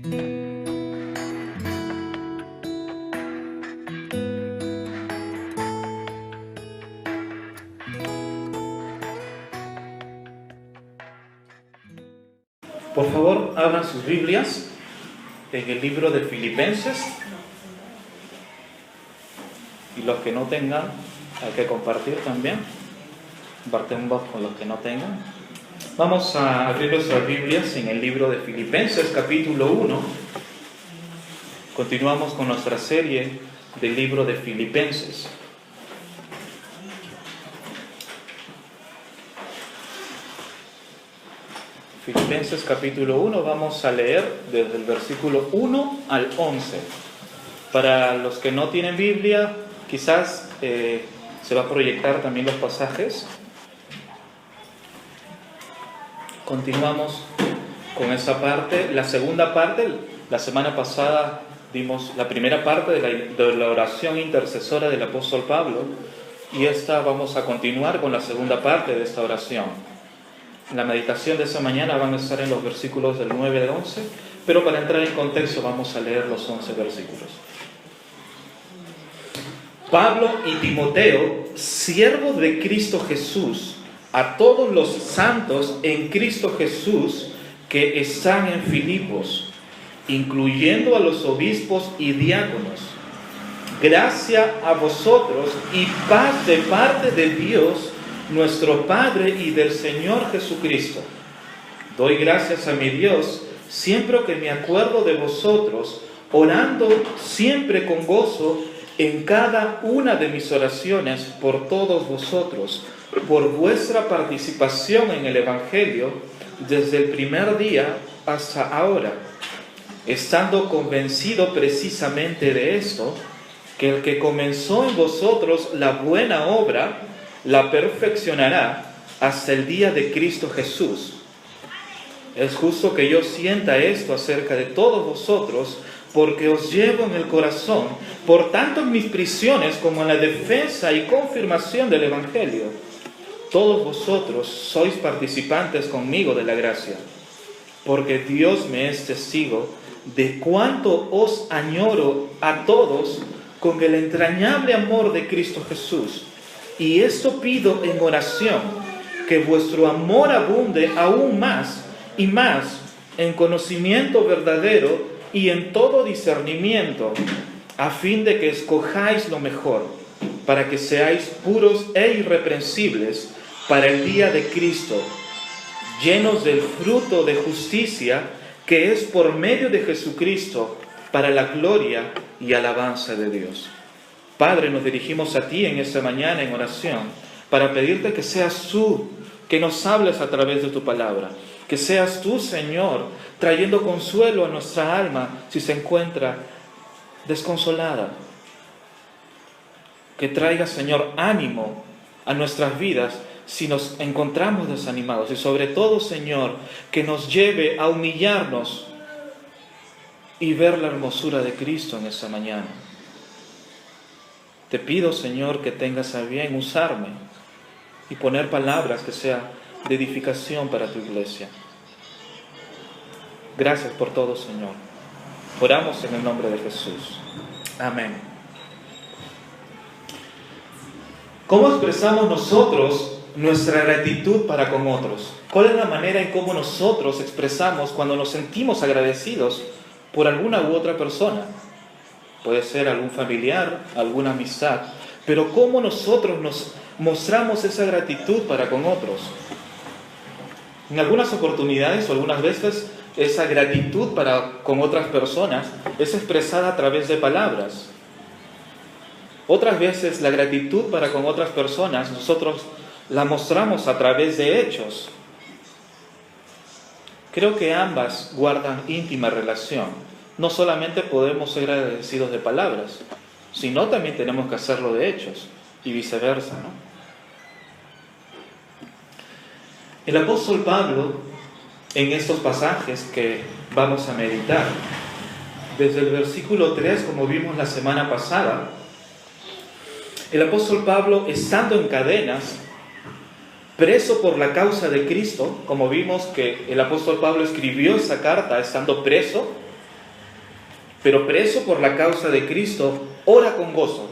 Por favor, abran sus Biblias en el libro de Filipenses. Y los que no tengan, hay que compartir también. Compartimos con los que no tengan. Vamos a abrir nuestras Biblias en el libro de Filipenses, capítulo 1. Continuamos con nuestra serie del libro de Filipenses. Filipenses capítulo 1, vamos a leer desde el versículo 1 al 11. Para los que no tienen Biblia, quizás se va a proyectar también los pasajes. Continuamos con esa parte. La segunda parte, la semana pasada dimos la primera parte de la oración intercesora del apóstol Pablo, y esta vamos a continuar con la segunda parte de esta oración. La meditación de esa mañana van a estar en los versículos del 9 al 11, pero para entrar en contexto vamos a leer los 11 versículos. Pablo y Timoteo, siervos de Cristo Jesús, a todos los santos en Cristo Jesús que están en Filipos, incluyendo a los obispos y diáconos. Gracia a vosotros y paz de parte de Dios, nuestro Padre, y del Señor Jesucristo. Doy gracias a mi Dios siempre que me acuerdo de vosotros, orando siempre con gozo en cada una de mis oraciones por todos vosotros, por vuestra participación en el Evangelio desde el primer día hasta ahora, estando convencido precisamente de esto, que el que comenzó en vosotros la buena obra la perfeccionará hasta el día de Cristo Jesús. Es justo que yo sienta esto acerca de todos vosotros, porque os llevo en el corazón, por tanto en mis prisiones como en la defensa y confirmación del Evangelio. Todos vosotros sois participantes conmigo de la gracia, porque Dios me es testigo de cuánto os añoro a todos con el entrañable amor de Cristo Jesús. Y esto pido en oración, que vuestro amor abunde aún más y más en conocimiento verdadero y en todo discernimiento, a fin de que escojáis lo mejor, para que seáis puros e irreprensibles para el día de Cristo, llenos del fruto de justicia que es por medio de Jesucristo, para la gloria y alabanza de Dios. Padre, nos dirigimos a ti en esta mañana en oración para pedirte que seas tú, que nos hables a través de tu palabra. Que seas tú, Señor, trayendo consuelo a nuestra alma si se encuentra desconsolada. Que traiga, Señor, ánimo a nuestras vidas si nos encontramos desanimados. Y sobre todo, Señor, que nos lleve a humillarnos y ver la hermosura de Cristo en esta mañana. Te pido, Señor, que tengas a bien usarme y poner palabras que sean de edificación para tu iglesia. Gracias por todo, Señor. Oramos en el nombre de Jesús. Amén. ¿Cómo expresamos nosotros nuestra gratitud para con otros? ¿Cuál es la manera en cómo nosotros expresamos cuando nos sentimos agradecidos por alguna u otra persona? Puede ser algún familiar, alguna amistad, pero ¿cómo nosotros nos mostramos esa gratitud para con otros? En algunas oportunidades o algunas veces esa gratitud para con otras personas es expresada a través de palabras. Otras veces la gratitud para con otras personas nosotros la mostramos a través de hechos. Creo que ambas guardan íntima relación. No solamente podemos ser agradecidos de palabras, sino también tenemos que hacerlo de hechos y viceversa, ¿no? El apóstol Pablo, en estos pasajes que vamos a meditar, desde el versículo 3, como vimos la semana pasada, el apóstol Pablo, estando en cadenas, preso por la causa de Cristo, como vimos que el apóstol Pablo escribió esa carta estando preso, pero preso por la causa de Cristo, ora con gozo.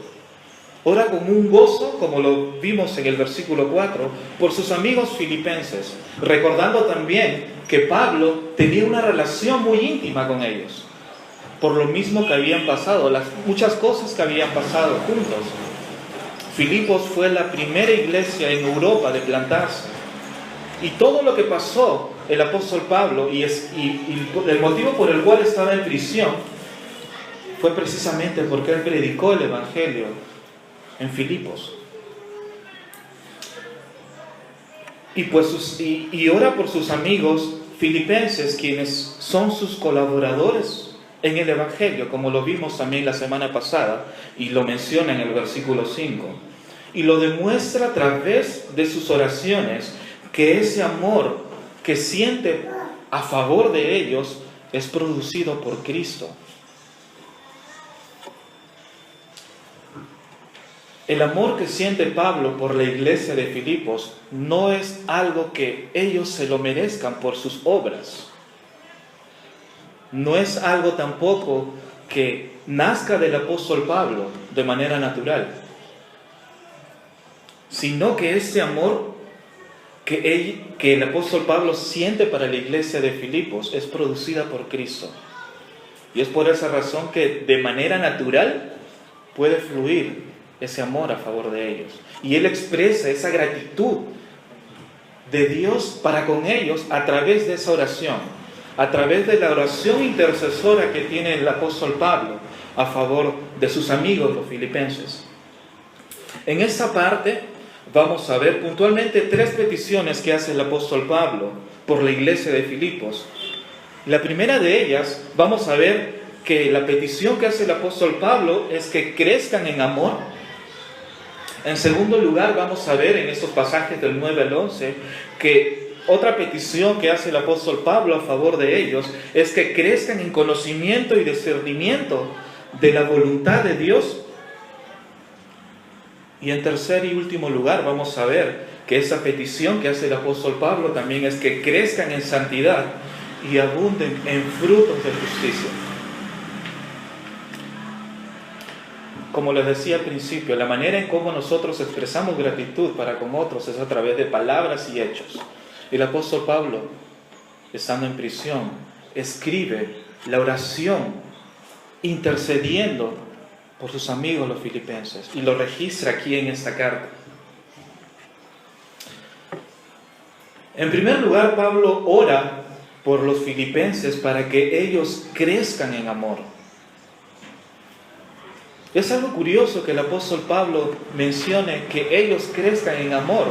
Ora con un gozo, como lo vimos en el versículo 4, por sus amigos filipenses, recordando también que Pablo tenía una relación muy íntima con ellos, por lo mismo que habían pasado, las muchas cosas que habían pasado juntos. Filipos fue la primera iglesia en Europa de plantarse, y todo lo que pasó el apóstol Pablo y el motivo por el cual estaba en prisión fue precisamente porque él predicó el evangelio en Filipos. Y ora por sus amigos filipenses, quienes son sus colaboradores en el evangelio, como lo vimos también la semana pasada y lo menciona en el versículo 5. Y lo demuestra a través de sus oraciones, que ese amor que siente a favor de ellos es producido por Cristo. El amor que siente Pablo por la iglesia de Filipos no es algo que ellos se lo merezcan por sus obras. No es algo tampoco que nazca del apóstol Pablo de manera natural, sino que ese amor que el apóstol Pablo siente para la iglesia de Filipos es producida por Cristo. Y es por esa razón que de manera natural puede fluir ese amor a favor de ellos. Y él expresa esa gratitud de Dios para con ellos a través de esa oración, a través de la oración intercesora que tiene el apóstol Pablo a favor de sus amigos los filipenses. En esta parte vamos a ver puntualmente 3 peticiones que hace el apóstol Pablo por la iglesia de Filipos. La primera de ellas, vamos a ver que la petición que hace el apóstol Pablo es que crezcan en amor. En segundo lugar, vamos a ver en estos pasajes del 9 al 11 que otra petición que hace el apóstol Pablo a favor de ellos es que crezcan en conocimiento y discernimiento de la voluntad de Dios. Y en tercer y último lugar, vamos a ver que esa petición que hace el apóstol Pablo también es que crezcan en santidad y abunden en frutos de justicia. Como les decía al principio, la manera en cómo nosotros expresamos gratitud para con otros es a través de palabras y hechos. El apóstol Pablo, estando en prisión, escribe la oración intercediendo por sus amigos los filipenses y lo registra aquí en esta carta. En primer lugar, Pablo ora por los filipenses para que ellos crezcan en amor. Es algo curioso que el apóstol Pablo mencione que ellos crezcan en amor,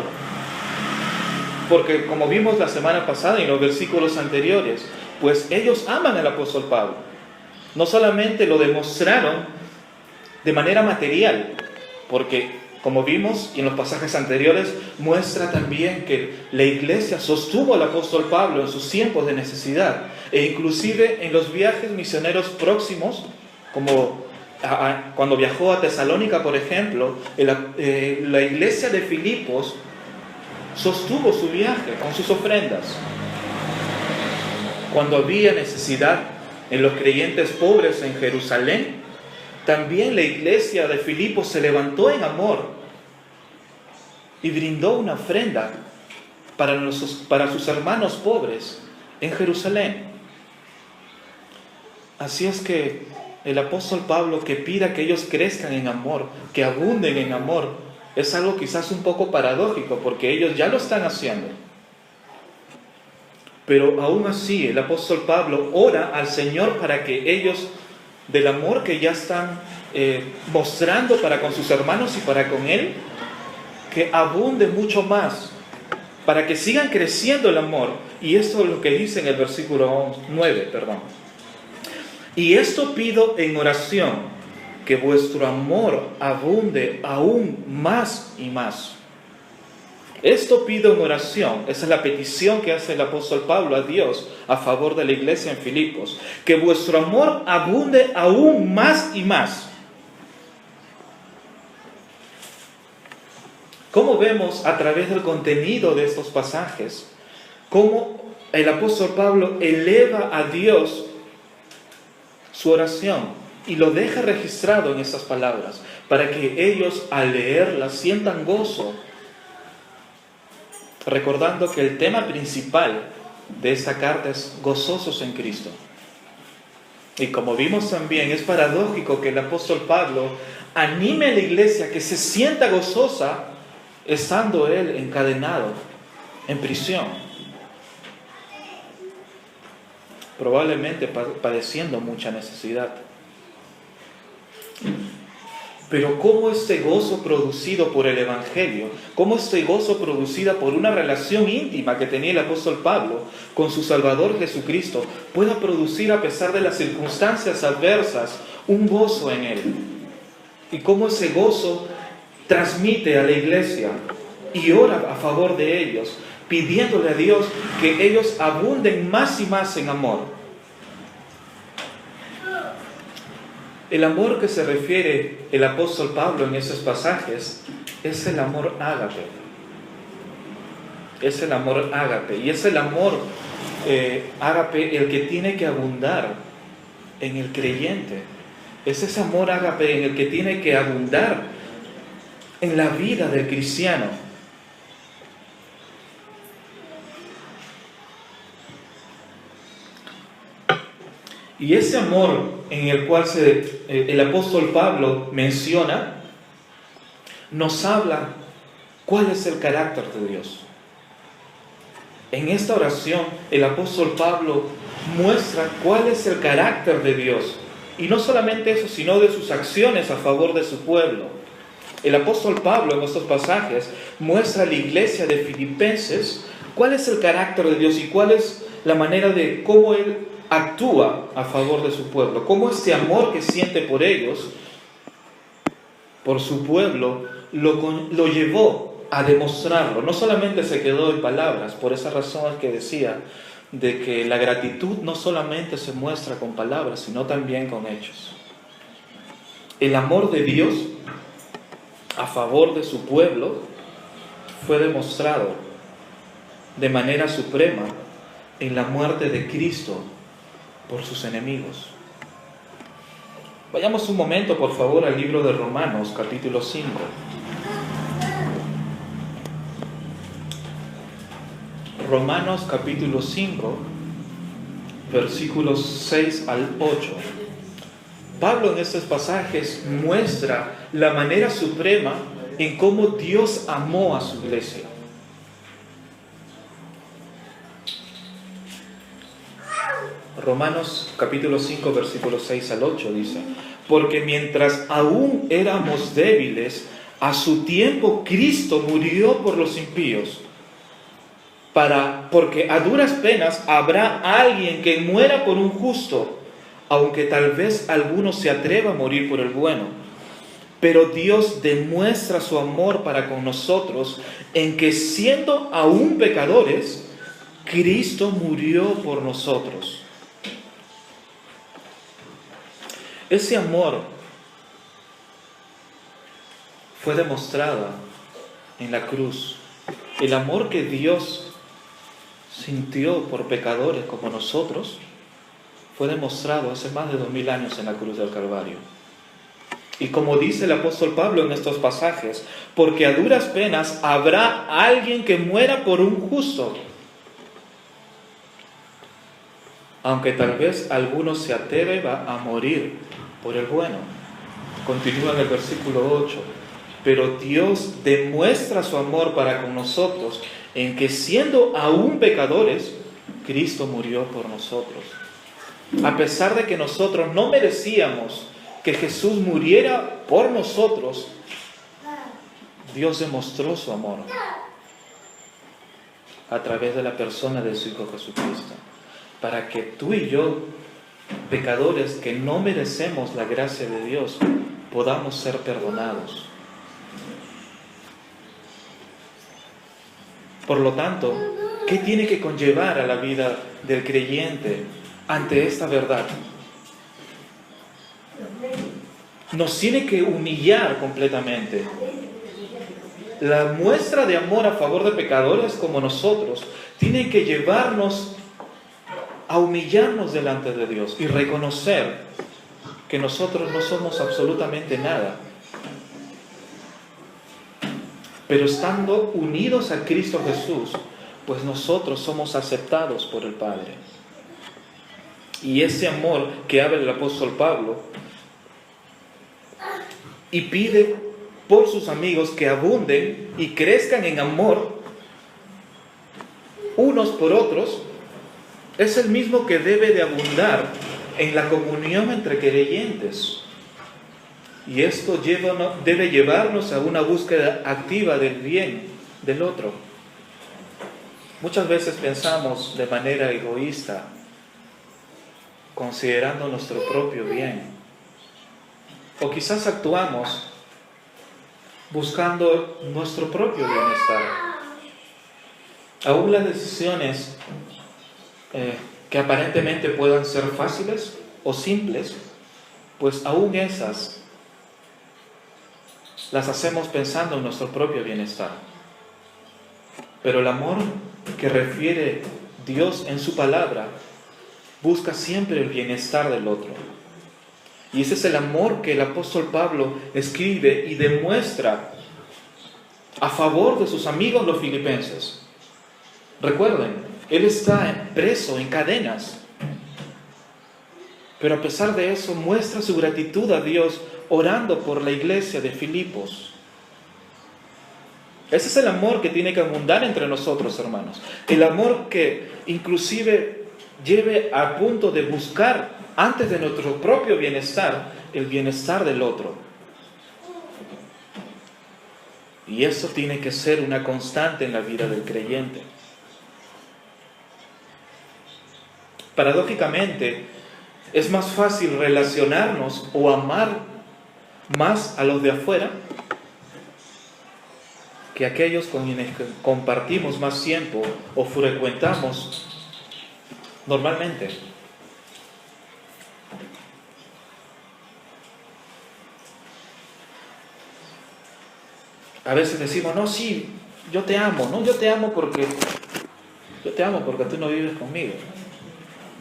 porque como vimos la semana pasada y en los versículos anteriores, pues ellos aman al apóstol Pablo. No solamente lo demostraron de manera material, porque como vimos y en los pasajes anteriores, muestra también que la iglesia sostuvo al apóstol Pablo en sus tiempos de necesidad, e inclusive en los viajes misioneros próximos, como cuando viajó a Tesalónica, por ejemplo, la iglesia de Filipos sostuvo su viaje con sus ofrendas. Cuando había necesidad en los creyentes pobres en Jerusalén, también la iglesia de Filipos se levantó en amor y brindó una ofrenda para sus hermanos pobres en Jerusalén. Así es que el apóstol Pablo, que pida que ellos crezcan en amor, que abunden en amor, es algo quizás un poco paradójico, porque ellos ya lo están haciendo. Pero aún así, el apóstol Pablo ora al Señor para que ellos, del amor que ya están mostrando para con sus hermanos y para con Él, que abunde mucho más, para que sigan creciendo el amor. Y esto es lo que dice en el versículo 9, Y esto pido en oración, que vuestro amor abunde aún más y más. Esto pido en oración, esa es la petición que hace el apóstol Pablo a Dios a favor de la iglesia en Filipos, que vuestro amor abunde aún más y más. ¿Cómo vemos a través del contenido de estos pasajes cómo el apóstol Pablo eleva a Dios su oración y lo deja registrado en esas palabras para que ellos al leerlas sientan gozo, recordando que el tema principal de esta carta es gozosos en Cristo. Y como vimos también, es paradójico que el apóstol Pablo anime a la iglesia a que se sienta gozosa estando él encadenado en prisión, probablemente padeciendo mucha necesidad. Pero cómo este gozo producido por el Evangelio, cómo este gozo producido por una relación íntima que tenía el apóstol Pablo con su Salvador Jesucristo, pueda producir a pesar de las circunstancias adversas un gozo en él. Y cómo ese gozo transmite a la iglesia y ora a favor de ellos, pidiéndole a Dios que ellos abunden más y más en amor. El amor que se refiere el apóstol Pablo en esos pasajes es el amor ágape. Es el amor ágape. Y es el amor ágape el que tiene que abundar en el creyente. Es ese amor ágape en el que tiene que abundar en la vida del cristiano. Y ese amor en el cual el apóstol Pablo menciona, nos habla cuál es el carácter de Dios. En esta oración, el apóstol Pablo muestra cuál es el carácter de Dios. Y no solamente eso, sino de sus acciones a favor de su pueblo. El apóstol Pablo en estos pasajes muestra a la iglesia de Filipenses cuál es el carácter de Dios y cuál es la manera de cómo Él actúa a favor de su pueblo, cómo este amor que siente por ellos, por su pueblo, lo llevó a demostrarlo. No solamente se quedó en palabras, por esa razón es que decía de que la gratitud no solamente se muestra con palabras, sino también con hechos. El amor de Dios a favor de su pueblo fue demostrado de manera suprema en la muerte de Cristo por sus enemigos. Vayamos un momento, por favor, al libro de Romanos, capítulo 5. Romanos, capítulo 5, versículos 6 al 8. Pablo en estos pasajes muestra la manera suprema en cómo Dios amó a su iglesia. Romanos capítulo 5, versículos 6 al 8 dice: porque mientras aún éramos débiles, a su tiempo Cristo murió por los impíos. Porque a duras penas habrá alguien que muera por un justo, aunque tal vez alguno se atreva a morir por el bueno. Pero Dios demuestra su amor para con nosotros en que, siendo aún pecadores, Cristo murió por nosotros. Ese amor fue demostrado en la cruz. El amor que Dios sintió por pecadores como nosotros fue demostrado hace más de 2000 años en la cruz del Calvario. Y como dice el apóstol Pablo en estos pasajes, porque a duras penas habrá alguien que muera por un justo, aunque tal vez alguno se atreva a morir por el bueno. Continúa en el versículo 8. Pero Dios demuestra su amor para con nosotros en que, siendo aún pecadores, Cristo murió por nosotros. A pesar de que nosotros no merecíamos que Jesús muriera por nosotros, Dios demostró su amor a través de la persona de su Hijo Jesucristo, para que tú y yo, pecadores que no merecemos la gracia de Dios, podamos ser perdonados. Por lo tanto, ¿qué tiene que conllevar a la vida del creyente ante esta verdad? Nos tiene que humillar completamente. La muestra de amor a favor de pecadores como nosotros tiene que llevarnos a humillarnos delante de Dios y reconocer que nosotros no somos absolutamente nada. Pero estando unidos a Cristo Jesús, pues nosotros somos aceptados por el Padre. Y ese amor que habla el apóstol Pablo y pide por sus amigos que abunden y crezcan en amor unos por otros, es el mismo que debe de abundar en la comunión entre creyentes. Y esto debe llevarnos a una búsqueda activa del bien del otro. Muchas veces pensamos de manera egoísta, considerando nuestro propio bien. O quizás actuamos buscando nuestro propio bienestar. Aún las decisiones que aparentemente puedan ser fáciles o simples, pues aún esas las hacemos pensando en nuestro propio bienestar. Pero el amor que refiere Dios en su palabra busca siempre el bienestar del otro. Y ese es el amor que el apóstol Pablo escribe y demuestra a favor de sus amigos los filipenses. Recuerden, él está preso en cadenas, pero a pesar de eso muestra su gratitud a Dios orando por la iglesia de Filipos. Ese es el amor que tiene que abundar entre nosotros, hermanos. El amor que inclusive lleve al punto de buscar, antes de nuestro propio bienestar, el bienestar del otro. Y eso tiene que ser una constante en la vida del creyente. Paradójicamente, es más fácil relacionarnos o amar más a los de afuera que aquellos con quienes compartimos más tiempo o frecuentamos normalmente. A veces decimos, no, sí, yo te amo, no, yo te amo porque tú no vives conmigo.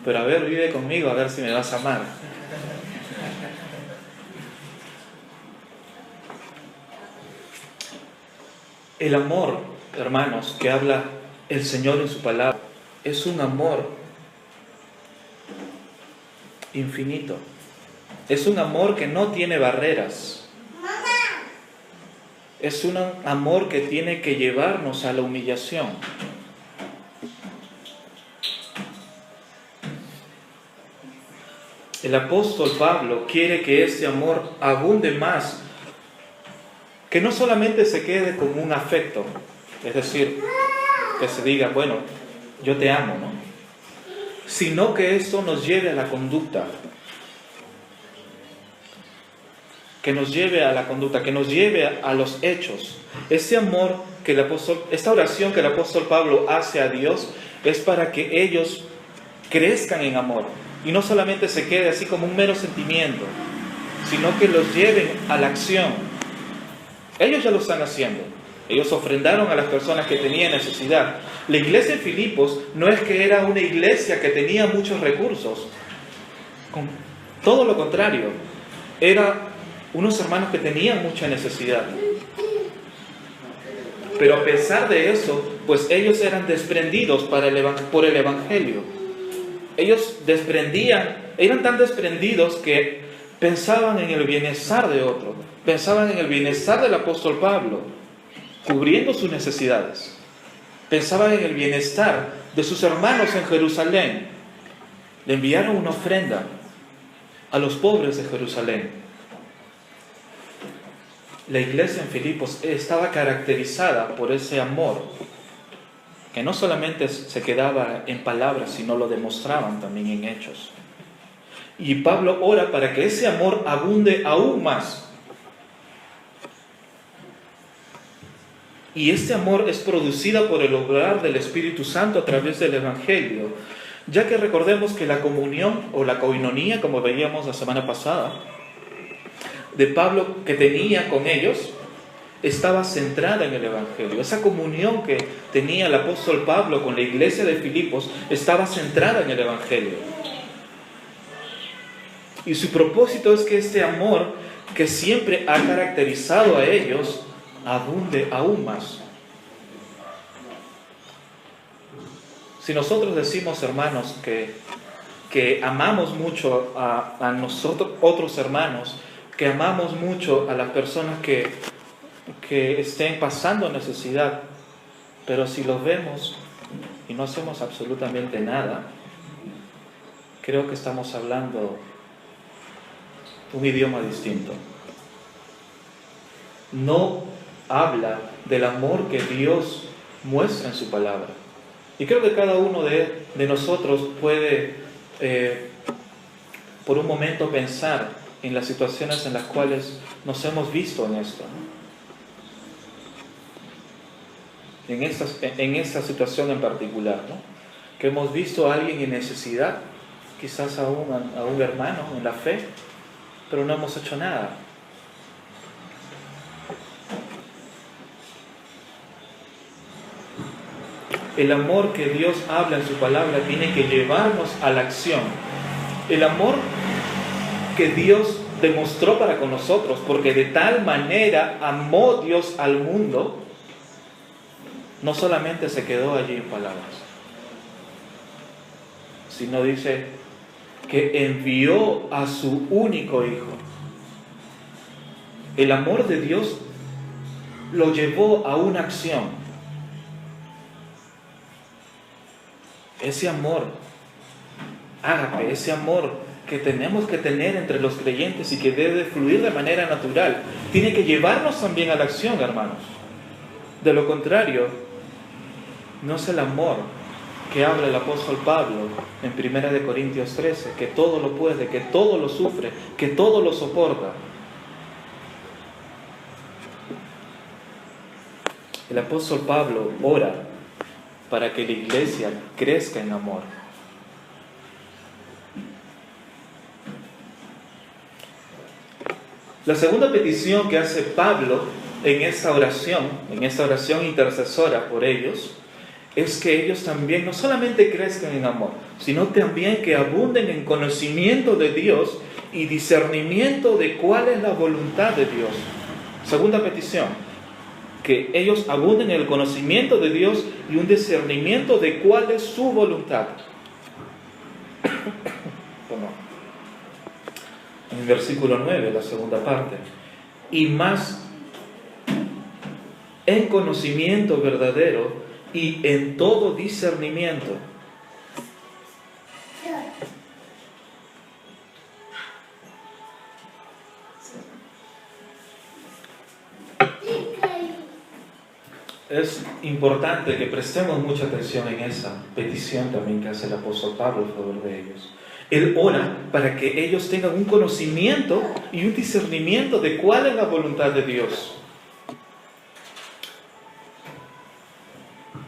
Pero a ver, vive conmigo, a ver si me vas a amar. El amor, hermanos, que habla el Señor en su palabra, es un amor infinito. Es un amor que no tiene barreras. Es un amor que tiene que llevarnos a la humillación. El apóstol Pablo quiere que ese amor abunde más, que no solamente se quede como un afecto, es decir, que se diga, bueno, yo te amo, ¿no? Sino que esto nos lleve a la conducta, que nos lleve a los hechos. Ese amor que esta oración que el apóstol Pablo hace a Dios es para que ellos crezcan en amor. Y no solamente se quede así como un mero sentimiento, sino que los lleven a la acción. Ellos ya lo están haciendo. Ellos ofrendaron a las personas que tenían necesidad. La iglesia de Filipos no es que era una iglesia que tenía muchos recursos. Todo lo contrario. Eran unos hermanos que tenían mucha necesidad. Pero a pesar de eso, pues ellos eran desprendidos por el Evangelio. Ellos eran tan desprendidos que pensaban en el bienestar de otro, pensaban en el bienestar del apóstol Pablo, cubriendo sus necesidades. Pensaban en el bienestar de sus hermanos en Jerusalén. Le enviaron una ofrenda a los pobres de Jerusalén. La iglesia en Filipos estaba caracterizada por ese amor, que no solamente se quedaba en palabras, sino lo demostraban también en hechos. Y Pablo ora para que ese amor abunde aún más. Y este amor es producido por el obrar del Espíritu Santo a través del Evangelio, ya que recordemos que la comunión o la koinonía, como veíamos la semana pasada, de Pablo que tenía con ellos, estaba centrada en el Evangelio. Esa comunión que tenía el apóstol Pablo con la iglesia de Filipos estaba centrada en el Evangelio. Y su propósito es que este amor que siempre ha caracterizado a ellos abunde aún más. Si nosotros decimos, hermanos, que amamos mucho a nosotros, otros hermanos, que amamos mucho a las personas que estén pasando necesidad, pero si los vemos y no hacemos absolutamente nada, creo que estamos hablando un idioma distinto. No habla del amor que Dios muestra en su palabra. Y creo que cada uno de nosotros puede, por un momento, pensar en las situaciones en las cuales nos hemos visto en esto, ¿no? En esta situación en particular, ¿no? Que hemos visto a alguien en necesidad, quizás a un hermano en la fe, pero no hemos hecho nada. El amor que Dios habla en su palabra tiene que llevarnos a la acción. El amor que Dios demostró para con nosotros, porque de tal manera amó Dios al mundo, no solamente se quedó allí en palabras, sino dice que envió a su único Hijo. El amor de Dios lo llevó a una acción. Ese amor ágape, ese amor que tenemos que tener entre los creyentes y que debe fluir de manera natural, tiene que llevarnos también a la acción, hermanos. De lo contrario, no es el amor que habla el apóstol Pablo en 1 Corintios 13, que todo lo puede, que todo lo sufre, que todo lo soporta. El apóstol Pablo ora para que la iglesia crezca en amor. La segunda petición que hace Pablo en esta oración intercesora por ellos, es que ellos también no solamente crezcan en amor, sino también que abunden en conocimiento de Dios y discernimiento de cuál es la voluntad de Dios. Segunda petición, que ellos abunden en el conocimiento de Dios y un discernimiento de cuál es su voluntad. En el versículo 9, la segunda parte. Y más en conocimiento verdadero y en todo discernimiento. Es importante que prestemos mucha atención en esa petición también que hace el apóstol Pablo a favor de ellos. Él ora para que ellos tengan un conocimiento y un discernimiento de cuál es la voluntad de Dios.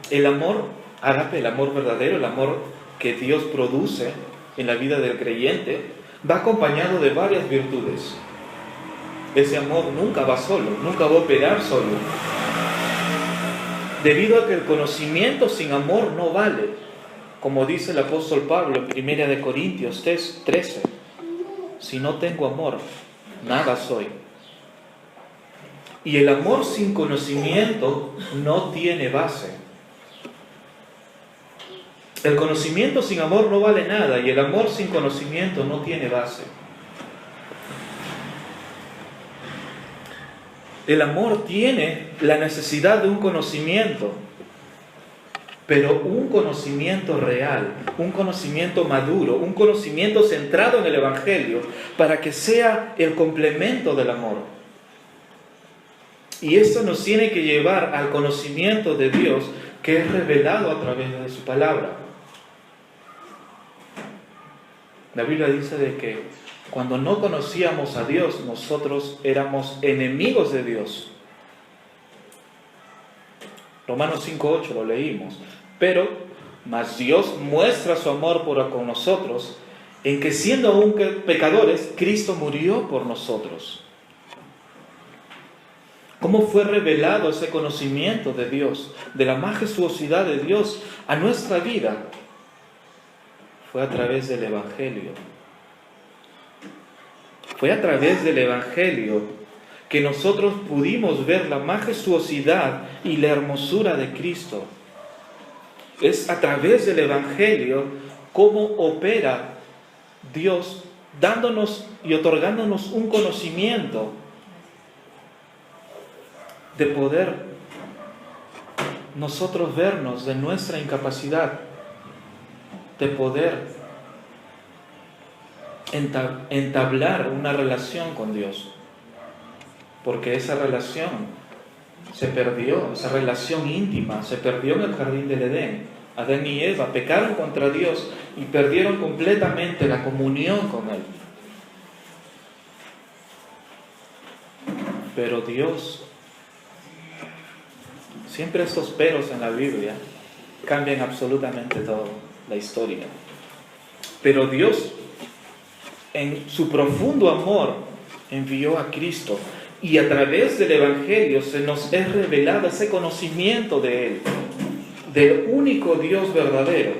El amor ágape, el amor verdadero, el amor que Dios produce en la vida del creyente, va acompañado de varias virtudes. Ese amor nunca va solo, nunca va a operar solo. Debido a que el conocimiento sin amor no vale. Como dice el apóstol Pablo en 1 Corintios 13, si no tengo amor, nada soy. Y el amor sin conocimiento no tiene base. El conocimiento sin amor no vale nada y el amor sin conocimiento no tiene base. El amor tiene la necesidad de un conocimiento, pero un conocimiento real, un conocimiento maduro, un conocimiento centrado en el Evangelio, para que sea el complemento del amor. Y esto nos tiene que llevar al conocimiento de Dios, que es revelado a través de su palabra. La Biblia dice de que cuando no conocíamos a Dios, nosotros éramos enemigos de Dios. Romanos 5:8 lo leímos. Pero, mas Dios muestra su amor con nosotros, en que siendo aún pecadores, Cristo murió por nosotros. ¿Cómo fue revelado ese conocimiento de Dios, de la majestuosidad de Dios a nuestra vida? Fue a través del Evangelio. Fue a través del Evangelio que nosotros pudimos ver la majestuosidad y la hermosura de Cristo. Es a través del Evangelio cómo opera Dios dándonos y otorgándonos un conocimiento de poder nosotros vernos de nuestra incapacidad, de poder entablar una relación con Dios, porque esa relación se perdió, esa relación íntima se perdió en el jardín del Edén. Adán y Eva pecaron contra Dios y perdieron completamente la comunión con Él. Pero Dios, siempre estos peros en la Biblia cambian absolutamente todo, la historia. Pero Dios, en su profundo amor, envió a Cristo, y a través del Evangelio se nos es revelado ese conocimiento de Él, del único Dios verdadero,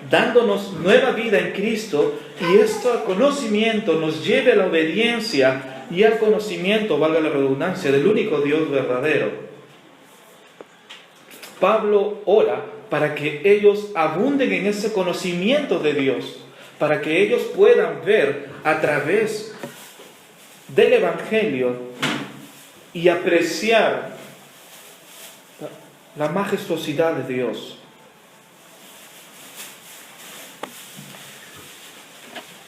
dándonos nueva vida en Cristo, y este conocimiento nos lleve a la obediencia y al conocimiento, valga la redundancia, del único Dios verdadero. Pablo ora para que ellos abunden en ese conocimiento de Dios, para que ellos puedan ver a través del Evangelio y apreciar la majestuosidad de Dios.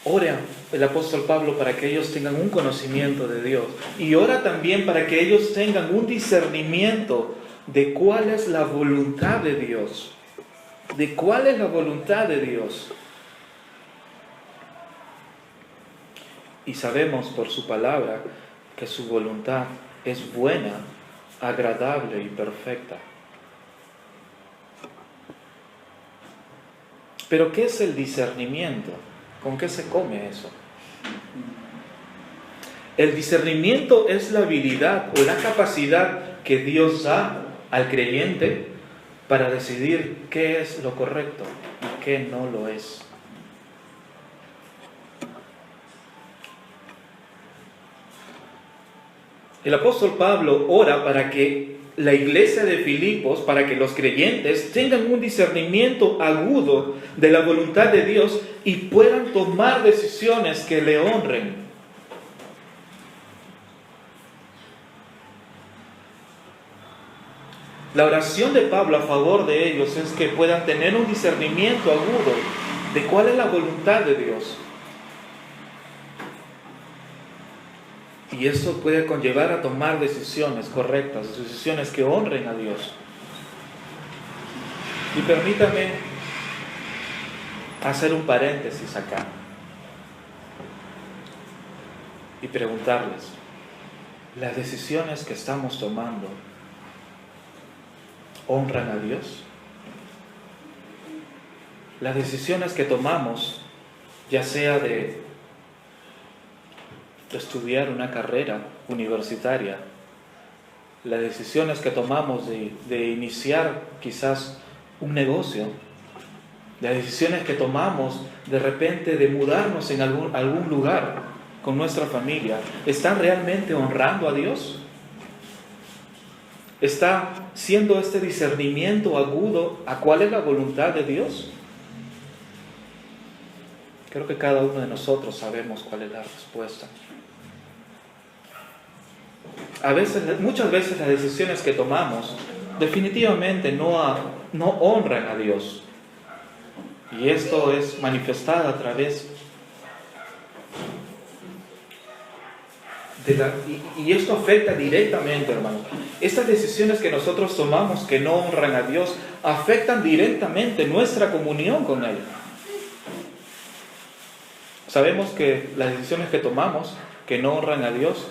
Ora el apóstol Pablo para que ellos tengan un conocimiento de Dios, y ora también para que ellos tengan un discernimiento de cuál es la voluntad de Dios, de cuál es la voluntad de Dios. Y sabemos por su palabra que su voluntad es buena, agradable y perfecta. Pero ¿qué es el discernimiento? ¿Con qué se come eso? El discernimiento es la habilidad o la capacidad que Dios da al creyente para decidir qué es lo correcto y qué no lo es. El apóstol Pablo ora para que la iglesia de Filipos, para que los creyentes tengan un discernimiento agudo de la voluntad de Dios y puedan tomar decisiones que le honren. La oración de Pablo a favor de ellos es que puedan tener un discernimiento agudo de cuál es la voluntad de Dios. Y eso puede conllevar a tomar decisiones correctas, decisiones que honren a Dios. Y permítame hacer un paréntesis acá y preguntarles, ¿las decisiones que estamos tomando honran a Dios? Las decisiones que tomamos, ya sea de estudiar una carrera universitaria, las decisiones que tomamos de iniciar quizás un negocio, las decisiones que tomamos de repente de mudarnos en algún lugar con nuestra familia, ¿están realmente honrando a Dios? ¿Está siendo este discernimiento agudo a cuál es la voluntad de Dios? Creo que cada uno de nosotros sabemos cuál es la respuesta. Muchas veces las decisiones que tomamos definitivamente no honran a Dios. Y esto es manifestado a través y esto afecta directamente, hermanos. Estas decisiones que nosotros tomamos que no honran a Dios afectan directamente nuestra comunión con Él. Sabemos que las decisiones que tomamos que no honran a Dios,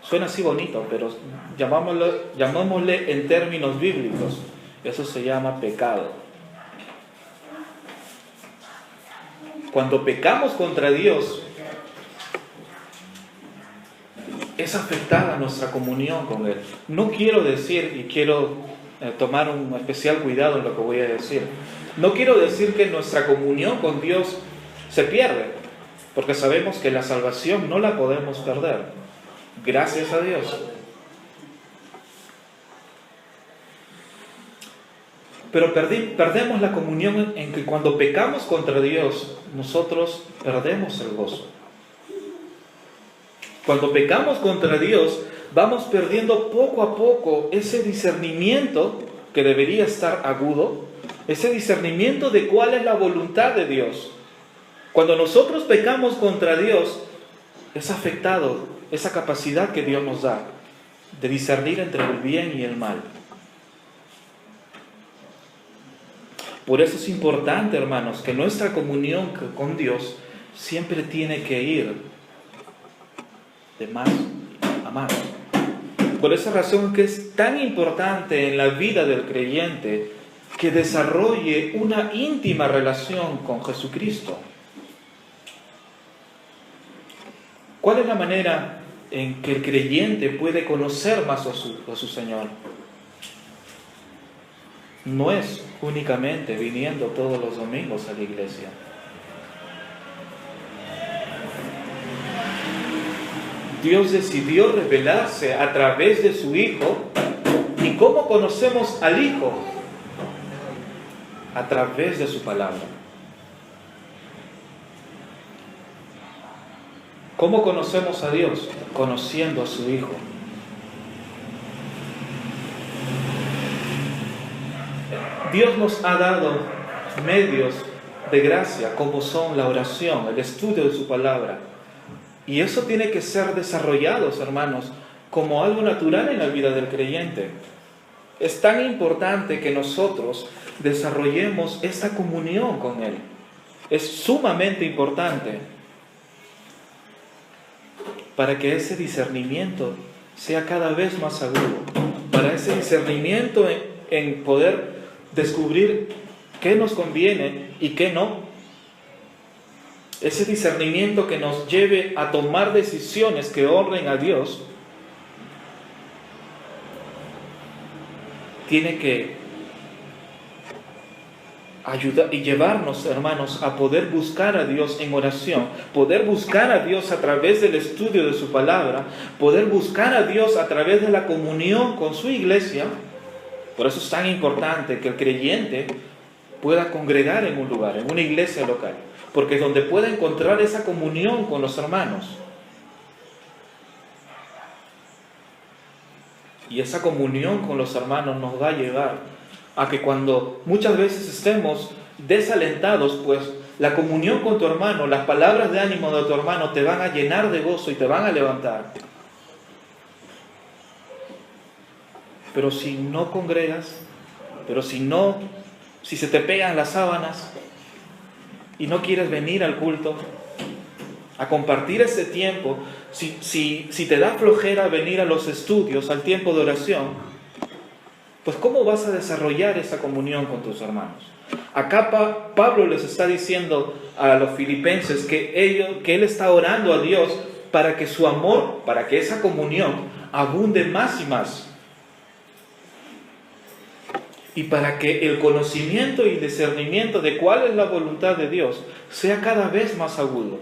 suena así bonito, pero llamámosle en términos bíblicos, eso se llama pecado. Cuando pecamos contra Dios, es afectada nuestra comunión con Él. No quiero decir, y quiero tomar un especial cuidado en lo que voy a decir, no quiero decir que nuestra comunión con Dios se pierde. porque sabemos que la salvación no la podemos perder. Gracias a Dios. Pero perdemos la comunión en que cuando pecamos contra Dios, nosotros perdemos el gozo. Cuando pecamos contra Dios, vamos perdiendo poco a poco ese discernimiento que debería estar agudo, ese discernimiento de cuál es la voluntad de Dios. Cuando nosotros pecamos contra Dios, es afectado esa capacidad que Dios nos da de discernir entre el bien y el mal. Por eso es importante, hermanos, que nuestra comunión con Dios siempre tiene que ir de más a más. Por esa razón que es tan importante en la vida del creyente que desarrolle una íntima relación con Jesucristo. ¿Cuál es la manera en que el creyente puede conocer más a su Señor? No es únicamente viniendo todos los domingos a la iglesia. Dios decidió revelarse a través de su Hijo. ¿Y cómo conocemos al Hijo? A través de su palabra. ¿Cómo conocemos a Dios? Conociendo a su Hijo. Dios nos ha dado medios de gracia, como son la oración, el estudio de su palabra. Y eso tiene que ser desarrollado, hermanos, como algo natural en la vida del creyente. Es tan importante que nosotros desarrollemos esta comunión con Él. Es sumamente importante para que ese discernimiento sea cada vez más agudo. Para ese discernimiento en poder descubrir qué nos conviene y qué no. Ese discernimiento que nos lleve a tomar decisiones que honren a Dios, tiene que ayudar y llevarnos, hermanos, a poder buscar a Dios en oración, poder buscar a Dios a través del estudio de su palabra, poder buscar a Dios a través de la comunión con su iglesia. Por eso es tan importante que el creyente pueda congregar en un lugar, en una iglesia local, porque es donde puede encontrar esa comunión con los hermanos. Y esa comunión con los hermanos nos va a llevar a que cuando muchas veces estemos desalentados, pues la comunión con tu hermano, las palabras de ánimo de tu hermano te van a llenar de gozo y te van a levantar. Pero si no congregas, si se te pegan las sábanas y no quieres venir al culto, a compartir ese tiempo, si te da flojera venir a los estudios, al tiempo de oración, pues ¿cómo vas a desarrollar esa comunión con tus hermanos? Acá Pablo les está diciendo a los filipenses que él está orando a Dios para que su amor, para que esa comunión abunde más y más. Y para que el conocimiento y discernimiento de cuál es la voluntad de Dios sea cada vez más agudo.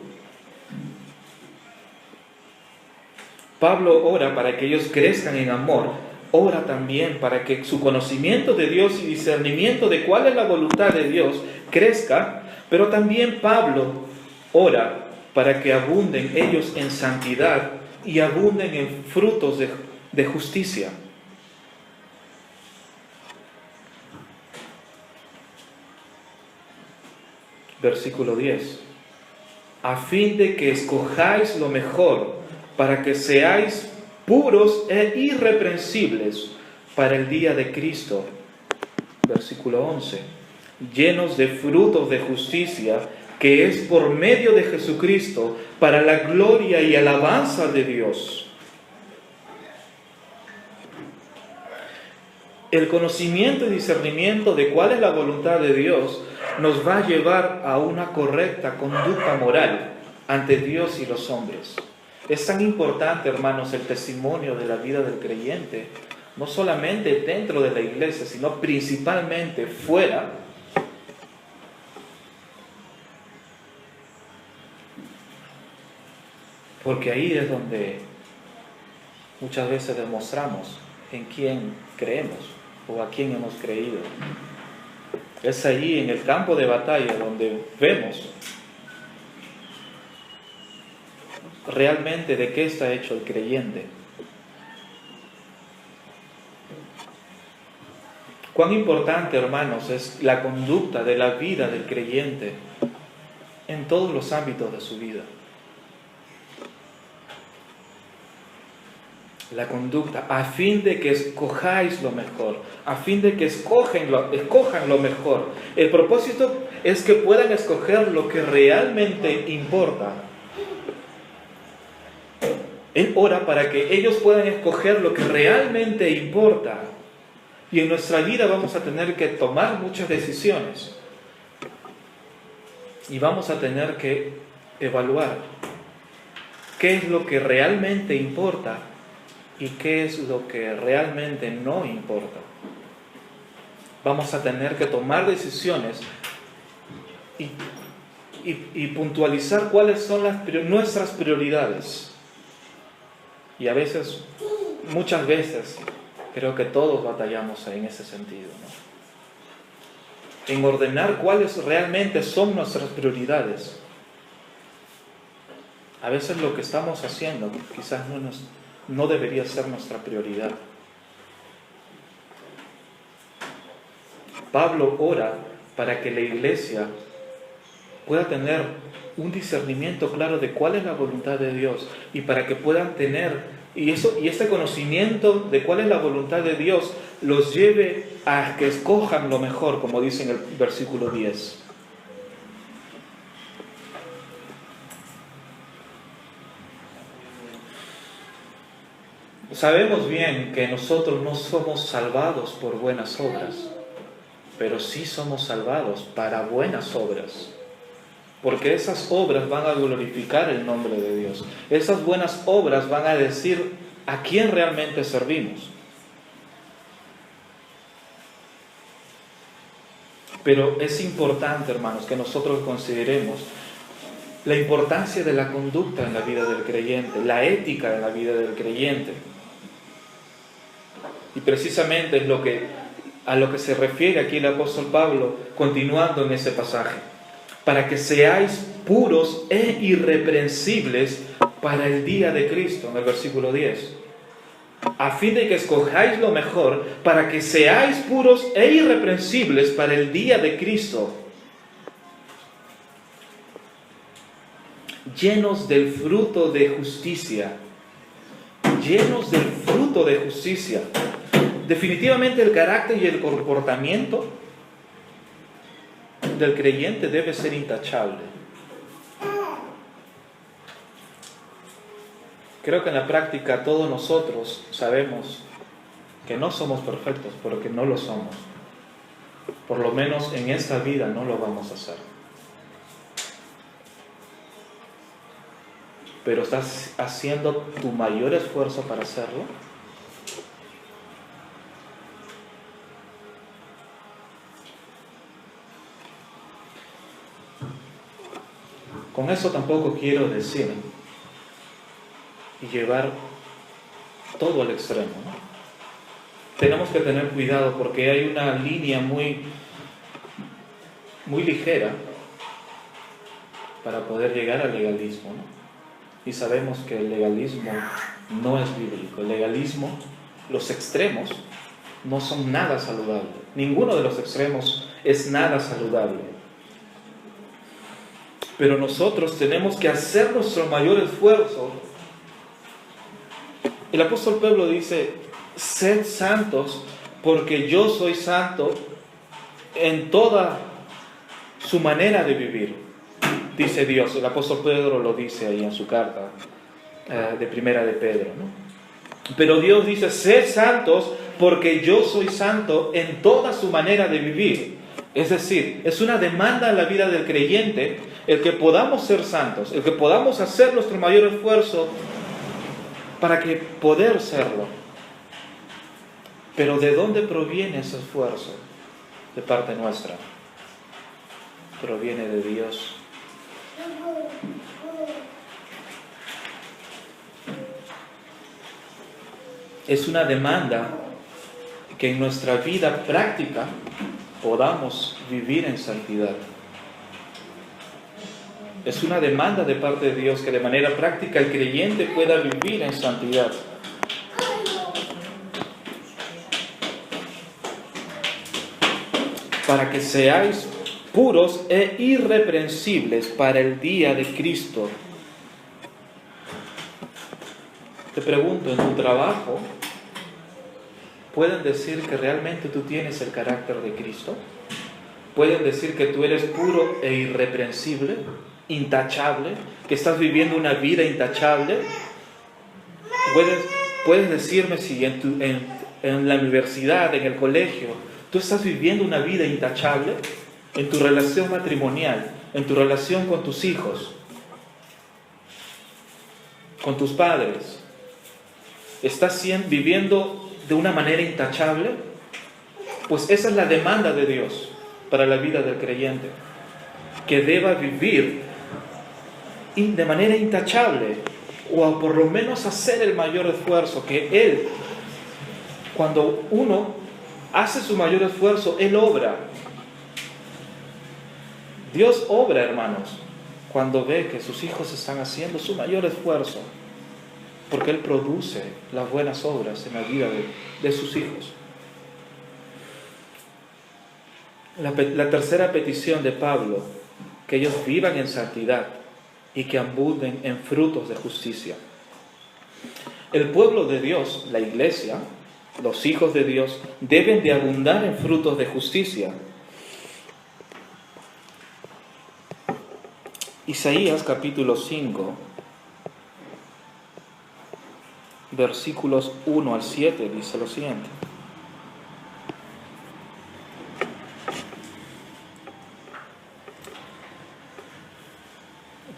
Pablo ora para que ellos crezcan en amor, ora también para que su conocimiento de Dios y discernimiento de cuál es la voluntad de Dios crezca, pero también Pablo ora para que abunden ellos en santidad y abunden en frutos de justicia. Versículo 10. A fin de que escojáis lo mejor, para que seáis puros e irreprensibles para el día de Cristo. Versículo 11. Llenos de frutos de justicia, que es por medio de Jesucristo, para la gloria y alabanza de Dios. El conocimiento y discernimiento de cuál es la voluntad de Dios nos va a llevar a una correcta conducta moral ante Dios y los hombres. Es tan importante, hermanos, el testimonio de la vida del creyente, no solamente dentro de la iglesia, sino principalmente fuera. Porque ahí es donde muchas veces demostramos en quién creemos o a quién hemos creído. Es allí en el campo de batalla donde vemos realmente de qué está hecho el creyente. Cuán importante, hermanos, es la conducta de la vida del creyente en todos los ámbitos de su vida. La conducta, a fin de que escojáis lo mejor, a fin de que escojan lo mejor. El propósito es que puedan escoger lo que realmente importa. Él ora para que ellos puedan escoger lo que realmente importa. Y en nuestra vida vamos a tener que tomar muchas decisiones. Y vamos a tener que evaluar qué es lo que realmente importa y qué es lo que realmente no importa. Vamos a tener que tomar decisiones y puntualizar cuáles son nuestras prioridades. Y a veces, muchas veces, creo que todos batallamos en ese sentido, ¿no? En ordenar cuáles realmente son nuestras prioridades. A veces lo que estamos haciendo quizás no debería ser nuestra prioridad. Pablo ora para que la iglesia pueda tener un discernimiento claro de cuál es la voluntad de Dios y para que puedan tener, y este conocimiento de cuál es la voluntad de Dios los lleve a que escojan lo mejor, como dice en el versículo 10. Sabemos bien que nosotros no somos salvados por buenas obras, pero sí somos salvados para buenas obras. Porque esas obras van a glorificar el nombre de Dios. Esas buenas obras van a decir a quién realmente servimos. Pero es importante, hermanos, que nosotros consideremos la importancia de la conducta en la vida del creyente, la ética en la vida del creyente. Y precisamente es a lo que se refiere aquí el apóstol Pablo, continuando en ese pasaje. Para que seáis puros e irreprensibles para el día de Cristo, en el versículo 10. A fin de que escojáis lo mejor, para que seáis puros e irreprensibles para el día de Cristo, llenos del fruto de justicia. Llenos del fruto de justicia. Definitivamente el carácter y el comportamiento del creyente debe ser intachable. Creo que en la práctica todos nosotros sabemos que no somos perfectos, porque no lo somos. Por lo menos en esta vida no lo vamos a hacer. Pero ¿estás haciendo tu mayor esfuerzo para hacerlo? Con eso tampoco quiero decir y llevar todo al extremo, ¿no? Tenemos que tener cuidado porque hay una línea muy ligera para poder llegar al legalismo, ¿no? Y sabemos que el legalismo no es bíblico. El legalismo, los extremos, no son nada saludable. Ninguno de los extremos es nada saludable. Pero nosotros tenemos que hacer nuestro mayor esfuerzo. El apóstol Pablo dice, sed santos porque yo soy santo en toda su manera de vivir. Dice Dios, el apóstol Pedro lo dice ahí en su carta de primera de Pedro, ¿no? Pero Dios dice, sed santos porque yo soy santo en toda su manera de vivir. Es decir, es una demanda en la vida del creyente el que podamos ser santos, el que podamos hacer nuestro mayor esfuerzo para que poder serlo. Pero ¿de dónde proviene ese esfuerzo de parte nuestra? Proviene de Dios. es una demanda que en nuestra vida práctica podamos vivir en santidad. Es una demanda de parte de Dios que de manera práctica el creyente pueda vivir en santidad. Para que seáis puros e irreprensibles para el día de Cristo. Te pregunto, ¿en tu trabajo pueden decir que realmente tú tienes el carácter de Cristo? ¿Pueden decir que tú eres puro e irreprensible, intachable, que estás viviendo una vida intachable? ¿Puedes decirme si en la universidad, en el colegio, tú estás viviendo una vida intachable? En tu relación matrimonial, en tu relación con tus hijos, con tus padres, ¿estás viviendo de una manera intachable? Pues esa es la demanda de Dios para la vida del creyente, que deba vivir de manera intachable, o por lo menos hacer el mayor esfuerzo, que Él, cuando uno hace su mayor esfuerzo, Él obra. Dios obra, hermanos, cuando ve que sus hijos están haciendo su mayor esfuerzo, porque Él produce las buenas obras en la vida de sus hijos. La tercera petición de Pablo, que ellos vivan en santidad y que abunden en frutos de justicia. El pueblo de Dios, la iglesia, los hijos de Dios, deben de abundar en frutos de justicia. Isaías capítulo 5, versículos 1 al 7, dice lo siguiente.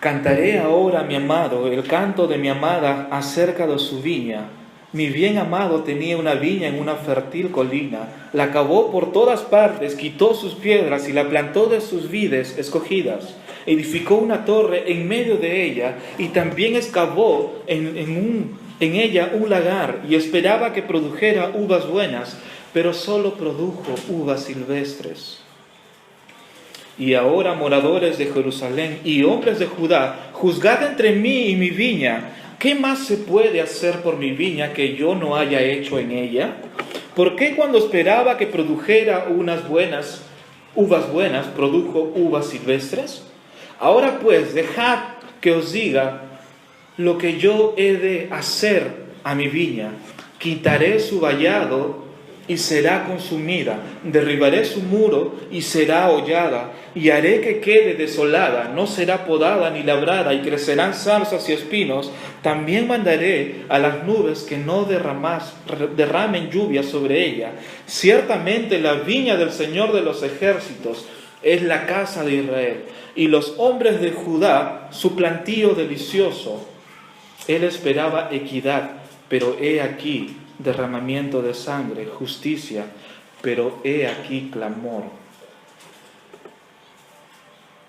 Cantaré ahora a mi amado el canto de mi amada acerca de su viña. Mi bien amado tenía una viña en una fértil colina, la cavó por todas partes, quitó sus piedras y la plantó de sus vides escogidas. Edificó una torre en medio de ella y también excavó en ella un lagar y esperaba que produjera uvas buenas, pero solo produjo uvas silvestres. Y ahora, moradores de Jerusalén y hombres de Judá, juzgad entre mí y mi viña. ¿Qué más se puede hacer por mi viña que yo no haya hecho en ella? ¿Por qué cuando esperaba que produjera uvas buenas, produjo uvas silvestres? Ahora pues, dejad que os diga lo que yo he de hacer a mi viña. Quitaré su vallado y será consumida, derribaré su muro y será hollada, y haré que quede desolada, no será podada ni labrada, y crecerán zarzas y espinos. También mandaré a las nubes que no derramen lluvia sobre ella. Ciertamente la viña del Señor de los ejércitos es la casa de Israel, y los hombres de Judá su plantío delicioso. Él esperaba equidad, pero he aquí derramamiento de sangre, justicia, pero he aquí clamor.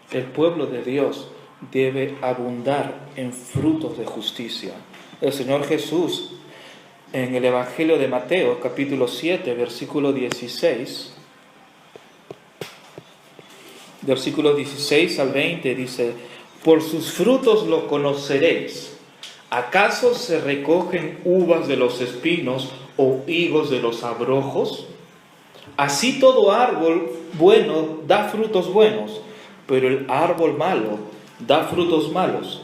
El pueblo de Dios debe abundar en frutos de justicia. El Señor Jesús, en el Evangelio de Mateo, capítulo 7, versículo 16, versículos 16 al 20, dice: por sus frutos lo conoceréis. ¿Acaso se recogen uvas de los espinos o higos de los abrojos? Así todo árbol bueno da frutos buenos, pero el árbol malo da frutos malos.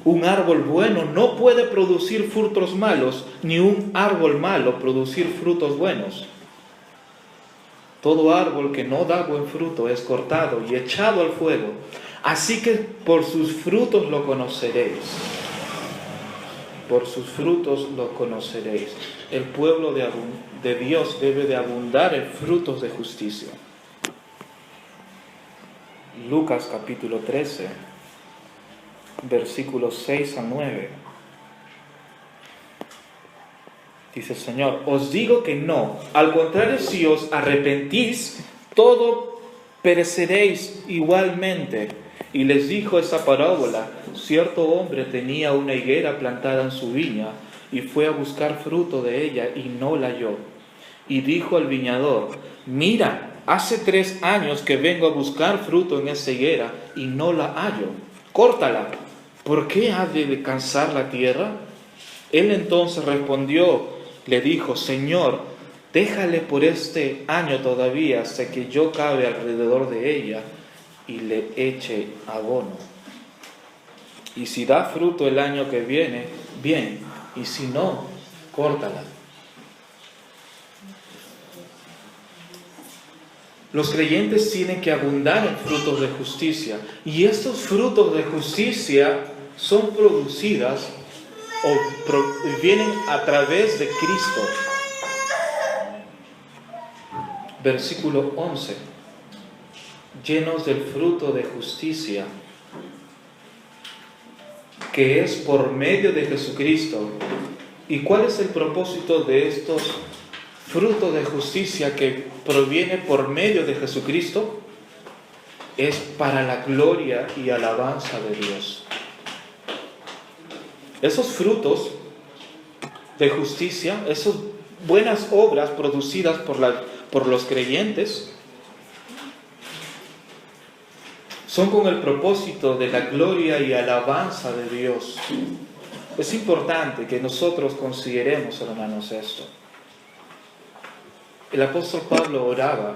Un árbol bueno no puede producir frutos malos, ni un árbol malo producir frutos buenos. Todo árbol que no da buen fruto es cortado y echado al fuego. Así que por sus frutos lo conoceréis. Por sus frutos lo conoceréis. El pueblo de Dios debe de abundar en frutos de justicia. Lucas capítulo 13, versículos 6 a 9. Dice el Señor: os digo que no, al contrario, si os arrepentís, todo pereceréis igualmente. Y les dijo esta parábola: cierto hombre tenía una higuera plantada en su viña, y fue a buscar fruto de ella, y no la halló. Y dijo al viñador: mira, hace 3 años que vengo a buscar fruto en esa higuera, y no la hallo. Córtala. ¿Por qué ha de descansar la tierra? Él entonces respondió, le dijo: Señor, déjale por este año todavía, hasta que yo cabe alrededor de ella y le eche abono. Y si da fruto el año que viene, bien, y si no, córtala. Los creyentes tienen que abundar en frutos de justicia, y estos frutos de justicia son producidas o vienen a través de Cristo. Versículo 11. Llenos del fruto de justicia, que es por medio de Jesucristo. ¿Y cuál es el propósito de estos frutos de justicia que proviene por medio de Jesucristo? Es para la gloria y alabanza de Dios. Esos frutos de justicia, esas buenas obras producidas por los creyentes, son con el propósito de la gloria y alabanza de Dios. Es importante que nosotros consideremos, hermanos, esto. El apóstol Pablo oraba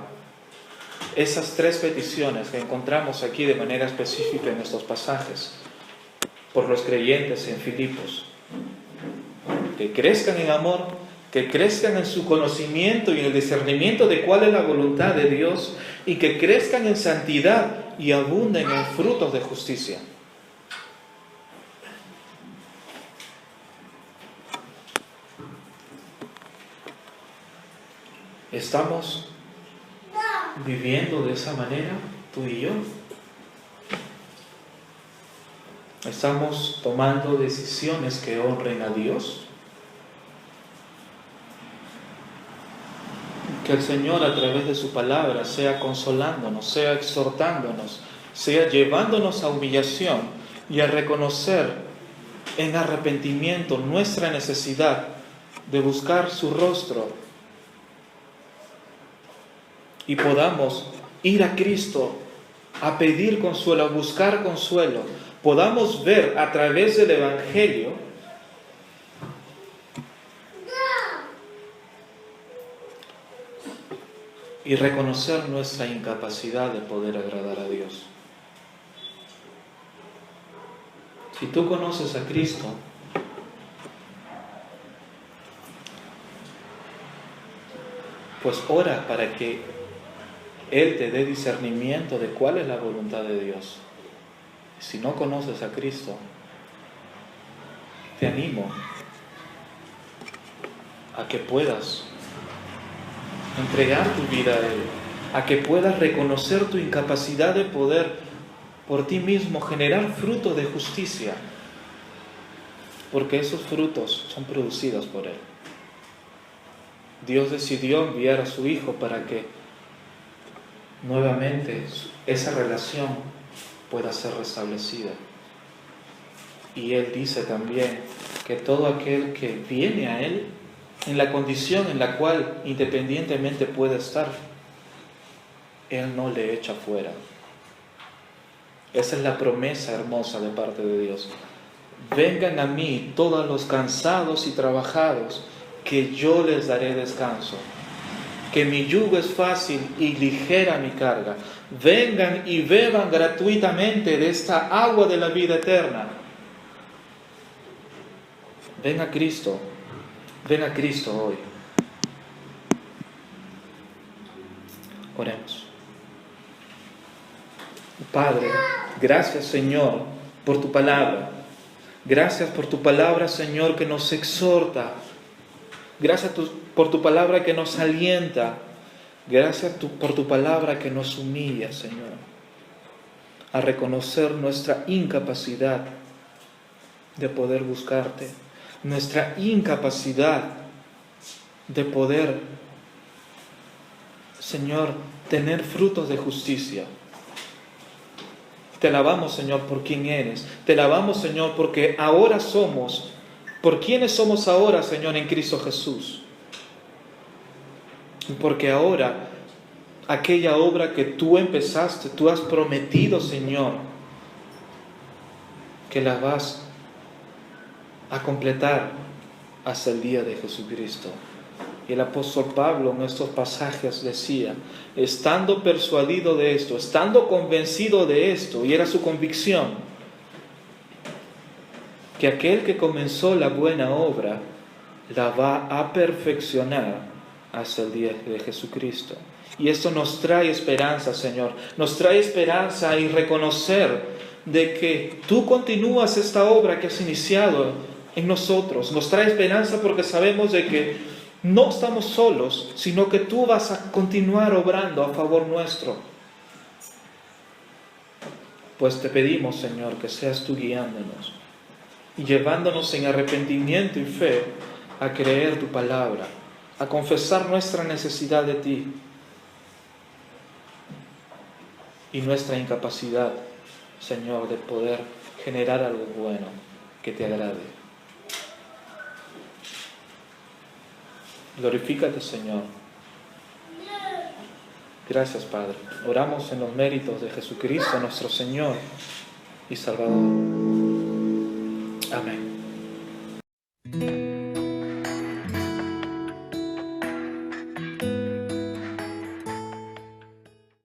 esas 3 peticiones que encontramos aquí de manera específica en estos pasajes por los creyentes en Filipos: que crezcan en amor, que crezcan en su conocimiento y en el discernimiento de cuál es la voluntad de Dios, y que crezcan en santidad y abunden en frutos de justicia. ¿Estamos viviendo de esa manera, tú y yo? ¿Estamos tomando decisiones que honren a Dios? Que el Señor, a través de su palabra, sea consolándonos, sea exhortándonos, sea llevándonos a humillación y a reconocer en arrepentimiento nuestra necesidad de buscar su rostro, y podamos ir a Cristo a pedir consuelo, a buscar consuelo. Podamos ver a través del Evangelio y reconocer nuestra incapacidad de poder agradar a Dios. Si tú conoces a Cristo, pues ora para que Él te dé discernimiento de cuál es la voluntad de Dios. Si no conoces a Cristo, te animo a que puedas entregar tu vida a Él, a que puedas reconocer tu incapacidad de poder por ti mismo generar frutos de justicia, porque esos frutos son producidos por Él. Dios decidió enviar a su Hijo para que nuevamente esa relación pueda ser restablecida. Y Él dice también que todo aquel que viene a Él, en la condición en la cual independientemente puede estar, Él no le echa fuera. Esa es la promesa hermosa de parte de Dios. Vengan a mí todos los cansados y trabajados, que yo les daré descanso. Que mi yugo es fácil y ligera mi carga. Vengan y beban gratuitamente de esta agua de la vida eterna. Ven a Cristo hoy. Oremos. Padre, gracias, Señor, por tu palabra. Gracias por tu palabra, Señor, que nos exhorta. Gracias por tu palabra que nos alienta. Gracias por tu palabra que nos humilla, Señor, a reconocer nuestra incapacidad de poder buscarte, nuestra incapacidad de poder, Señor, tener frutos de justicia. Te alabamos, Señor, por quién eres. Te alabamos, Señor, porque ahora somos, por quiénes somos ahora, Señor, en Cristo Jesús. Porque ahora, aquella obra que tú empezaste, tú has prometido, Señor, que la vas a completar hasta el día de Jesucristo. Y el apóstol Pablo en estos pasajes decía, estando persuadido de esto, estando convencido de esto, y era su convicción, que aquel que comenzó la buena obra la va a perfeccionar hasta el día de Jesucristo. Y esto nos trae esperanza, Señor. Nos trae esperanza y reconocer de que tú continúas esta obra que has iniciado en nosotros. Nos trae esperanza porque sabemos de que no estamos solos, sino que tú vas a continuar obrando a favor nuestro. Pues te pedimos, Señor, que seas tú guiándonos y llevándonos en arrepentimiento y fe a creer tu palabra, a confesar nuestra necesidad de ti y nuestra incapacidad, Señor, de poder generar algo bueno que te agrade. Glorifícate, Señor. Gracias, Padre. Oramos en los méritos de Jesucristo, nuestro Señor y Salvador.